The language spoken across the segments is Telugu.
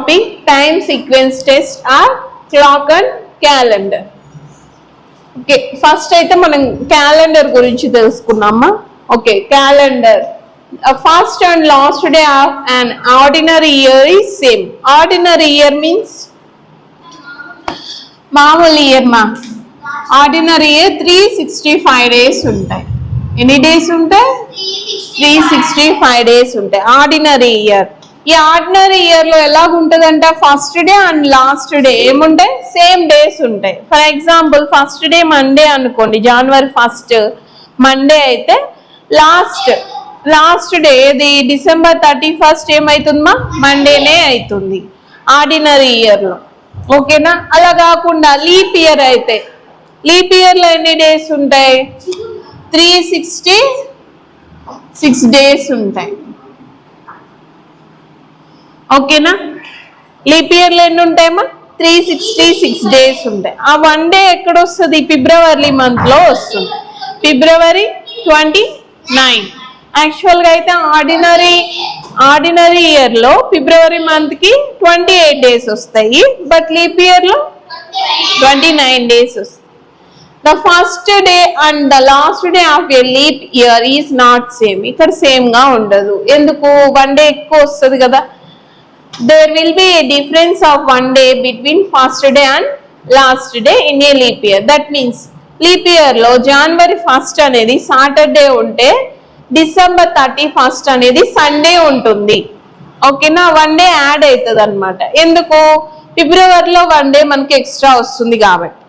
Topic time sequence test or clock and calendar. Okay, first అయితే మనం క్యాలెండర్ గురించి తెలుసుకున్నామా. Okay, calendar first and last day of an ordinary year is same. Ordinary year means మామూలు ఇయర్ మా. ఆర్డినరీ ఇయర్ 365 డేస్ ఉంటాయి. ఎన్ని డేస్ ఉంటాయి? 365 డేస్ ఉంటాయి ఆర్డినరీ ఇయర్. ఈ ఆర్డినరీ ఇయర్ లో ఎలాగుంటదంట, first day and last day ఏముంటాయి? సేమ్ డేస్ ఉంటాయి. For example first day Monday అనుకోండి, January 1st మండే అయితే లాస్ట్ డే ఇది December 31st ఏమైతుందమ్మా? మండేనే అవుతుంది ఆర్డినరీ ఇయర్ లో. ఓకేనా? అలా కాకుండా లీప్ ఇయర్ అయితే, లీప్ ఇయర్ లో ఎన్ని డేస్ ఉంటాయి? 366 డేస్ ఉంటాయి. ఓకేనా? లీప్ ఇయర్ లో ఎన్ని ఉంటాయమ్మా? 366 డేస్ ఉంటాయి. ఆ వన్ డే ఎక్కడ వస్తుంది? ఫిబ్రవరి మంత్ లో వస్తుంది, February 29. యాక్చువల్ గా అయితే ఆర్డినరీ ఇయర్ లో ఫిబ్రవరి మంత్ కి 28 డేస్ వస్తాయి, బట్ లీప్ ఇయర్ లో 29 డేస్ వస్తాయి. The first day and the last day of a leap year is not same. ఇక్కడ సేమ్ గా ఉండదు. ఎందుకు? వన్ డే ఎక్కువ వస్తుంది కదా. There will be a difference of one day between first day and last day in a leap year. That means leap year లో January 1st అనేది సాటర్డే ఉంటే December 31st అనేది సండే ఉంటుంది. ఓకేనా? వన్ డే యాడ్ అవుతుంది అనమాట. ఎందుకు? ఫిబ్రవరిలో వన్ డే మనకి ఎక్స్ట్రా వస్తుంది కాబట్టి.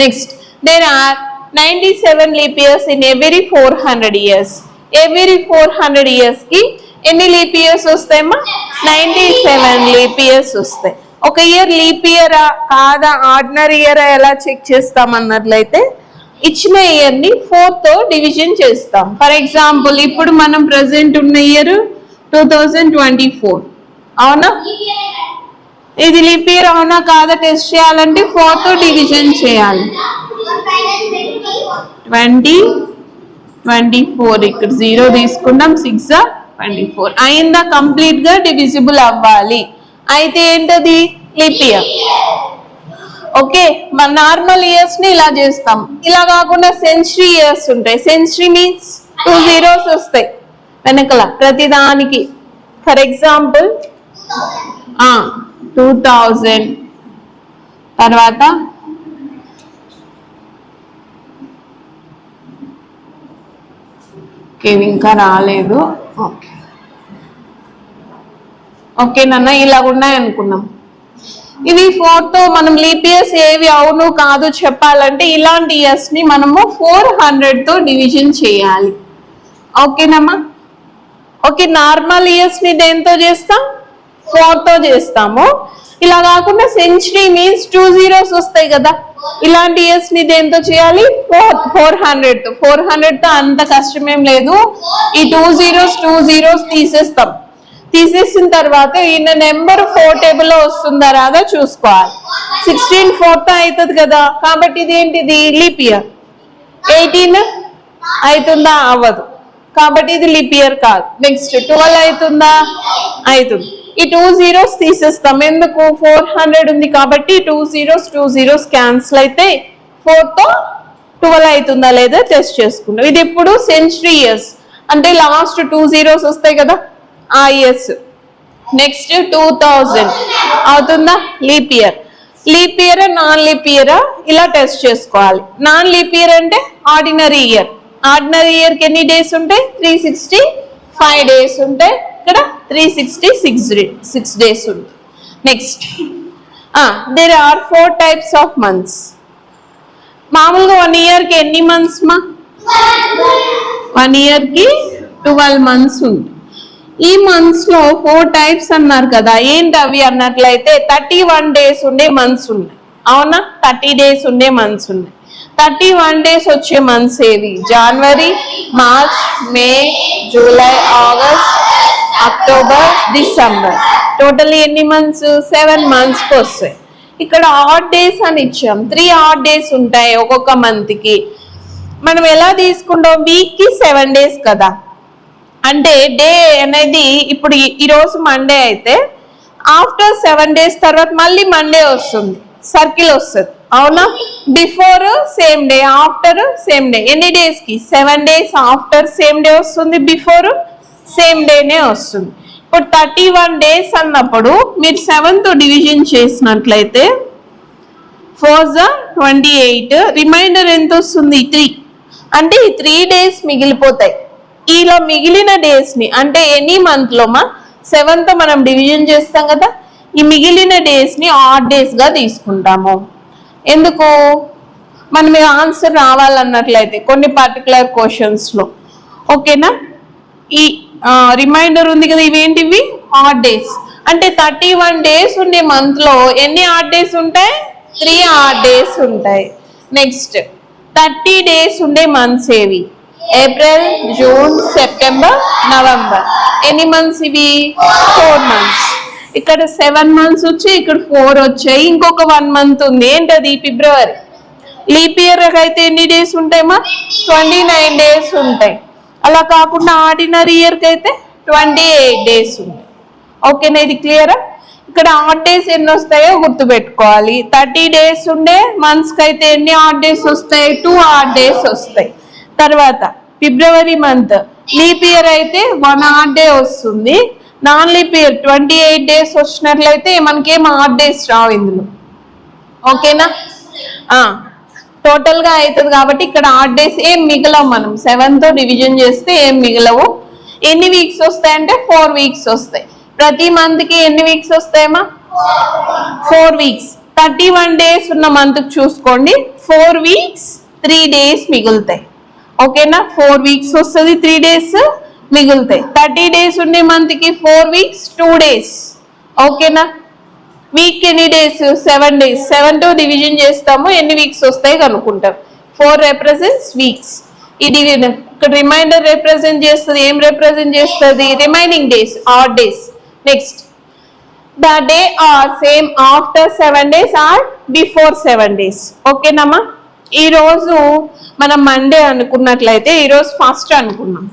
Next, there are 97 leap years in every 400 years. Every 400 years కి ఎన్ని లీప్ ఇయర్స్ వస్తాయమ్మా? 97 లీప్ ఇయర్స్ వస్తాయి. ఒక ఇయర్ లీప్ ఇయరా కాదా ఆర్డినరీ ఇయరా ఎలా చెక్ చేస్తామన్నట్లయితే ఇచ్చిన ఇయర్ ని 4 తో డివిజన్ చేస్తాం. ఫర్ ఎగ్జాంపుల్ ఇప్పుడు మనం ప్రెసెంట్ ఉన్న ఇయర్ 2024, అవునా? ఇది లీప్ ఇయర్ అవునా కాదా టెస్ట్ చేయాలంటే 4 తో డివిజన్ చేయాలి. 2024 ఇక్కడ 0 తీసుకుందాం, 6 24 అయిందా? కంప్లీట్ గా డివిజిబుల్ అవ్వాలి. అయితే ఏంటది? Leap year. ఓకే, మన నార్మల్ ఇయర్స్ ని ఇలా చేస్తాం. ఇలా కాకుండా సెంచరీ ఇయర్స్ ఉంటాయి. సెంచరీ మీన్స్ 2 zeros వస్తాయి వెనకల ప్రతిదానికి. ఫర్ ఎగ్జాంపుల్ 2000 తర్వాత ఇంకా రాలేదు. ఓకే నాన్న, ఇలా ఉన్నాయి అనుకున్నాం. ఇవి 4 తో మనం లీప్ ఇయర్స్ ఏవి అవును కాదు చెప్పాలంటే ఇలాంటి ఇయర్స్ ని మనము 400 తో డివిజన్ చేయాలి. ఓకేనమ్మా? ఓకే, నార్మల్ ఇయర్స్ ని దేంతో చేస్తాం? 4 తో చేస్తాము. ఇలా కాకుండా సెంచరీ మీన్స్ 2 zeros వస్తాయి కదా, ఇలాంటి ఇయర్స్ ని దేంతో చేయాలి? 400 తో. 400 తో అంత కష్టమేం లేదు. ఈ 2 zeros తీసేస్తాం. తీసేసిన తర్వాత ఈయన నెంబర్ 4 టేబుల్ లో వస్తుందా రాదా చూసుకోవాలి. 16 4 తో అవుతుంది కదా, కాబట్టి ఇది ఏంటిది? Leap year. 18 అవుతుందా? అవ్వదు, కాబట్టి ఇది లీప్ ఇయర్ కాదు. నెక్స్ట్ 12 అవుతుందా? అవుతుంది. ఈ 2 zeros తీసేస్తాం. ఎందుకు? 400 ఉంది కాబట్టి 2 zeros క్యాన్సిల్ అయితే 4 తో 12 అవుతుందా లేదా టెస్ట్ చేసుకుంటాం. ఇది ఇప్పుడు సెంచరీ ఇయర్స్ అంటే లాస్ట్ 2 zeros వస్తాయి కదా, ఆ ఇయర్స్. నెక్స్ట్ 2000 అవుతుందా? Leap year. Leap year non leap ఇయరా ఇలా టెస్ట్ చేసుకోవాలి. నాన్ లీప్ ఇయర్ అంటే ఆర్డినరీ ఇయర్. ఆర్డినరీ ఇయర్ కి ఎన్ని డేస్ ఉంటాయి? 365 డేస్ ఉంటాయి. ఇక్కడ 366 డేస్ ఉంటాయి. Next, there are 4 types of months. మామూలుగా 1 year కి ఎన్ని మంత్స్ మా? 1 year కి 12 months ఉంది. ఈ మంత్స్ లో 4 types అన్నారు కదా, ఏంటి అవి అన్నట్లయితే 31 days ఉండే మంత్స్ ఉన్నాయి. అవునా? 30 days ఉండే మంత్స్ ఉన్నాయి. 31 days వచ్చే మంత్స్ ఏవి? January, March, May, July, August, October, December. Totally ఎన్ని మంత్స్? 7 months కి వస్తాయి. ఇక్కడ ఆడ్ డేస్ అని ఇచ్చాం. 3 odd days ఉంటాయి ఒక్కొక్క మంత్ కి. మనం ఎలా తీసుకుంటాం? వీక్ కి 7 days కదా. అంటే డే అనేది ఇప్పుడు ఈరోజు మండే అయితే ఆఫ్టర్ 7 days తర్వాత మళ్ళీ మండే వస్తుంది, సర్కిల్ వస్తుంది, అవునా? Before same day, after same day. ఎన్ని డేస్ కి? 7 days ఆఫ్టర్ సేమ్ డే వస్తుంది, బిఫోర్ సేమ్ డేనే వస్తుంది. ఇప్పుడు 31 days అన్నప్పుడు మీరు 7 తో డివిజన్ చేసినట్లయితే 4 28, రిమైండర్ ఎంత వస్తుంది? 3. అంటే ఈ 3 days మిగిలిపోతాయి. ఇలా మిగిలిన డేస్ ని అంటే ఎనీ మంత్ లో 7 తో మనం డివిజన్ చేస్తాం కదా, ఈ మిగిలిన డేస్ ని ఆడ్ డేస్ గా తీసుకుంటాము. ఎందుకు? మనం ఆన్సర్ రావాలన్నట్లయితే కొన్ని పర్టికులర్ క్వశ్చన్స్ లో, ఓకేనా? ఈ రిమైండర్ ఉంది కదా, ఇవేంటివి? Odd days. అంటే 31 days ఉండే మంత్ లో ఎన్ని ఆడ్ డేస్ ఉంటాయి? 3 ఆడ్ డేస్ ఉంటాయి. నెక్స్ట్ 30 days ఉండే మంత్స్ ఏవి? April, June, September, November. ఎన్ని మంత్స్ ఇవి? 4 months. ఇక్కడ 7 months వచ్చి ఇక్కడ 4 వచ్చాయి, ఇంకొక 1 month ఉంది. ఏంటది? ఫిబ్రవరి. లీప్ ఇయర్ అయితే ఎన్ని డేస్ ఉంటాయమ్మా? 29 days ఉంటాయి. అలా కాకుండా ఆర్డినరీ ఇయర్ కి అయితే 28 days ఉంటాయి. ఓకేనా? ఇది క్లియరా? ఇక్కడ ఆడ్ డేస్ ఎన్ని వస్తాయో గుర్తుపెట్టుకోవాలి. 30 days ఉండే మంత్స్ కి అయితే ఎన్ని ఆడ్ డేస్ వస్తాయి? 2 ఆడ్ డేస్ వస్తాయి. తర్వాత ఫిబ్రవరి మంత్ లీప్ ఇయర్ అయితే 1 ఆడ్ డే వస్తుంది. నాన్ లీప్ ఇయర్ 28 days వచ్చినట్లయితే మనకేం ఆడ్ డేస్ రావు ఇందులో. ఓకేనా? టోటల్ గా అవుతుంది కాబట్టి ఇక్కడ ఆడ్ డేస్ ఏం మిగలవు. మనం 7 తో డివిజన్ చేస్తే ఏం మిగలవు. ఎన్ని వీక్స్ వస్తాయంటే 4 weeks వస్తాయి. ప్రతి మంత్ కి ఎన్ని వీక్స్ వస్తాయమ్మా? 4 weeks. 31 days ఉన్న మంత్ చూసుకోండి, 4 weeks 3 days మిగులుతాయి. ఓకేనా? 4 weeks వస్తుంది, 3 days మిగులుతాయి. 30 days ఉండే మంత్ కి 4 weeks 2 days. ఓకేనా? వీక్ ఎన్ని డేస్? 7 days. 7 తో డివిజన్ చేస్తాము, ఎన్ని వీక్స్ వస్తాయి కనుక్కుంటాం. 4 represents weeks. ఇది ఇక్కడ రిమైండర్ రిప్రజెంట్ చేస్తుంది. ఏం రిప్రజెంట్ చేస్తుంది? Remaining days, odd days. Next the day or same after 7 days are before 7 days. ఓకేనమ్మా? ఈ రోజు మనం మండే అనుకున్నట్లయితే ఈరోజు ఫస్ట్ అనుకున్నాం.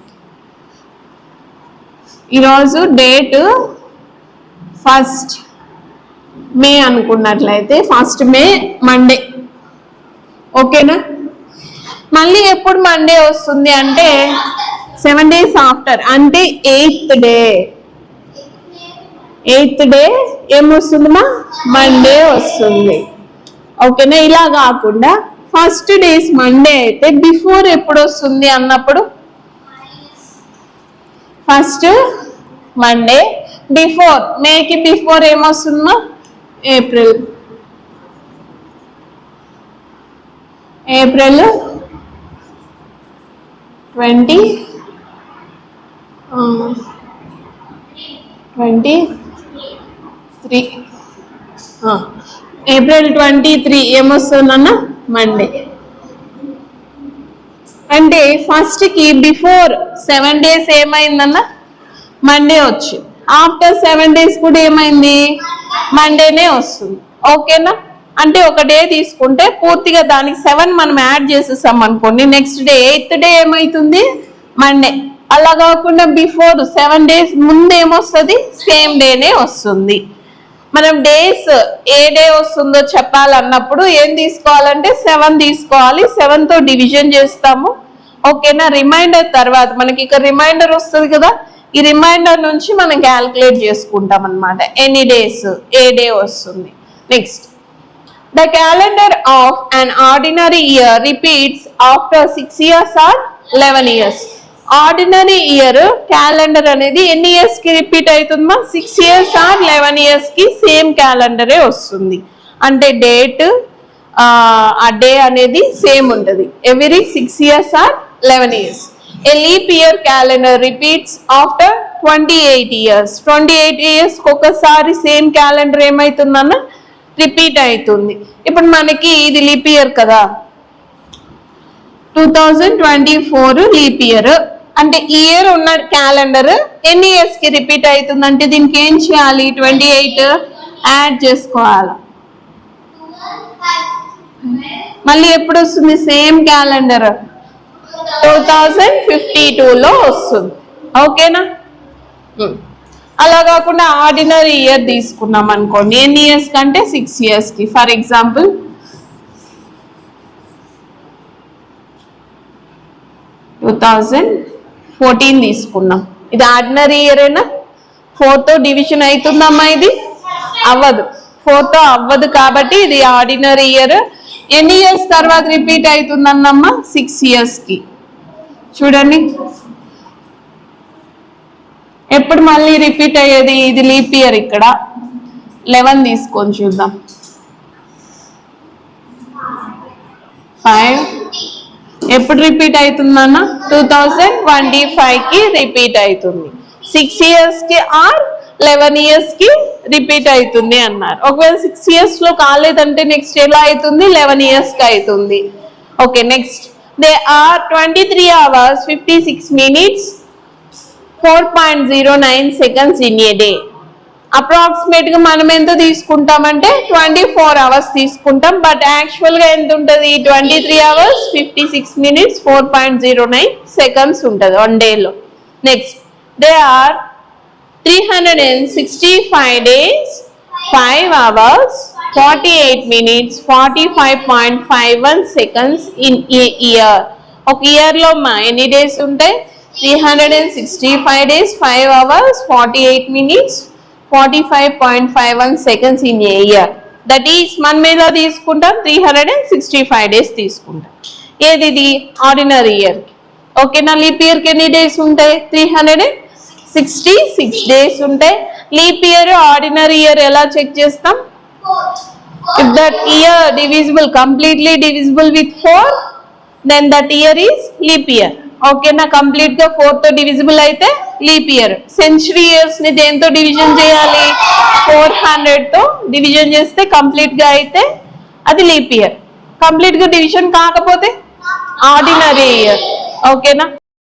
ఈరోజు డేట్ 1 May అనుకున్నట్లయితే 1 May మండే. ఓకేనా? మళ్ళీ ఎప్పుడు మండే వస్తుంది అంటే 7 days ఆఫ్టర్, అంటే 8th day. 8th day ఏమొస్తుందమ్మా? Monday వస్తుంది. ఓకేనా? ఇలా కాకుండా ఫస్ట్ డేస్ మండే అయితే బిఫోర్ ఎప్పుడు వస్తుంది అన్నప్పుడు ఫస్ట్ మండే. బిఫోర్ మేకి బిఫోర్ ఏమొస్తుందమ్మా? ఏప్రిల్ 23. ఏప్రిల్ 23 ఏమొస్తుందన్న? మండే. అంటే ఫస్ట్ కి బిఫోర్ 7 days ఏమైందన్న? మండే వచ్చి, ఆఫ్టర్ 7 days కూడా ఏమైంది? మండేనే వస్తుంది. ఓకేనా? అంటే ఒక డే తీసుకుంటే పూర్తిగా దానికి 7 మనం యాడ్ చేసేసాం అనుకోండి, నెక్స్ట్ డే 8th day ఏమైతుంది? మండే. అలా కాకుండా బిఫోర్ 7 days ముందు ఏమొస్తుంది? సేమ్ డేనే వస్తుంది. మనం డేస్ ఏ డే వస్తుందో చెప్పాలన్నప్పుడు ఏం తీసుకోవాలంటే 7 తీసుకోవాలి. 7 తో డివిజన్ చేస్తాము. ఓకేనా? రిమైండర్ తర్వాత మనకి ఇక్కడ రిమైండర్ వస్తుంది కదా, ఈ రిమైండర్ నుంచి మనం క్యాల్కులేట్ చేసుకుంటాం అన్నమాట. ఎన్ని డేస్ ఏ డే వస్తుంది. Next the calendar of an ordinary year repeats after 6 years or 11 years. Ordinary year calendar అనేది ఎన్ని ఇయర్స్ కి రిపీట్ అవుతుందమ్మా? 6 years ఆర్ 11 years కి సేమ్ క్యాలెండరే వస్తుంది. అంటే డేట్ ఆ డే అనేది సేమ్ ఉంటుంది every 6 years or 11 years. A leap year calendar repeats after 28 years. 28 years ఒకసారి సేమ్ క్యాలెండర్ ఏమైతుందన్న? రిపీట్ అవుతుంది. ఇప్పుడు మనకి ఇది లీప్ ఇయర్ కదా, 2024 లీప్ ఇయర్. అంటే ఇయర్ ఉన్న క్యాలెండర్ ఎన్ని ఇయర్స్ కి రిపీట్ అవుతుందంటే దీనికి ఏం చేయాలి? 28 యాడ్ చేసుకోవాలి. మళ్ళీ ఎప్పుడు వస్తుంది సేమ్ క్యాలెండర్? 2052లో వస్తుంది. ఓకేనా? అలా కాకుండా ఆర్డినరీ ఇయర్ తీసుకున్నాం అనుకోండి, ఎన్ని ఇయర్స్ కంటే 6 years కి. ఫర్ ఎగ్జాంపుల్ 2014 తీసుకున్నాం. ఇది ఆర్డినరీ ఇయరేనా? 4తో డివిజన్ అవుతుందమ్మా? ఇది అవ్వదు, 4తో అవ్వదు కాబట్టి ఇది ఆర్డినరీ ఇయర్. ఎన్ని ఇయర్స్ తర్వాత రిపీట్ అవుతుందన్నమ్మా? 6 years కి. చూడండి ఎప్పుడు మళ్ళీ రిపీట్ అయ్యేది? ఇది లీప్ ఇయర్. ఇక్కడ 11 తీసుకొని చూద్దాం. 5 ఎప్పుడు రిపీట్ అవుతుందన్న? 2025కి రిపీట్ అవుతుంది. 6 years కి ఆర్ 11 years కి రిపీట్ అవుతుంది అన్నారు. ఒకవేళ 6 years లో కాలేదంటే నెక్స్ట్ ఎలా అవుతుంది? 11 years కి అవుతుంది. Okay, next they are 23 hours 56 minutes 4.09 seconds in a day. Approximate గా మనం ఎంత తీసుకుంటామంటే 24 hours తీసుకుంటాం. బట్ యాక్చువల్ గా ఎంత ఉంటుంది? 23 hours 56 minutes 4.09 seconds ఉంటుంది 1 day లో. Next they are 365 days 5 hours 48 minutes 45.51 seconds in a year. ఒక ఇయర్ లో ఎన్ని డేస్ ఉంటాయి? 365 days 5 hours 48 minutes 45.51 seconds in a year. That is మనం ఎలా తీసుకుంటాం? 365 days తీసుకుంటాం. ఏది? ఇది ఆర్డినరీ ఇయర్. ఓకేనా? లీప్ ఇయర్ కి ఎన్ని డేస్ ఉంటాయి? 366 days ఉంటాయి. లీప్ ఇయర్ ఆర్డినరీ ఇయర్ ఎలా చెక్ చేస్తాం? If that year divisible, completely divisible with 4, then that year is leap year. ఓకేనా? కంప్లీట్ గా 4తో డివిజిబుల్ అయితే లీప్ ఇయర్. సెంచురీ ఇయర్స్ ని దేంతో డివిజన్ చేయాలి? 400తో డివిజన్ చేస్తే కంప్లీట్ గా అయితే అది లీప్ ఇయర్. కంప్లీట్ గా డివిజన్ కాకపోతే ఆర్డినరీ ఇయర్. ఓకేనా?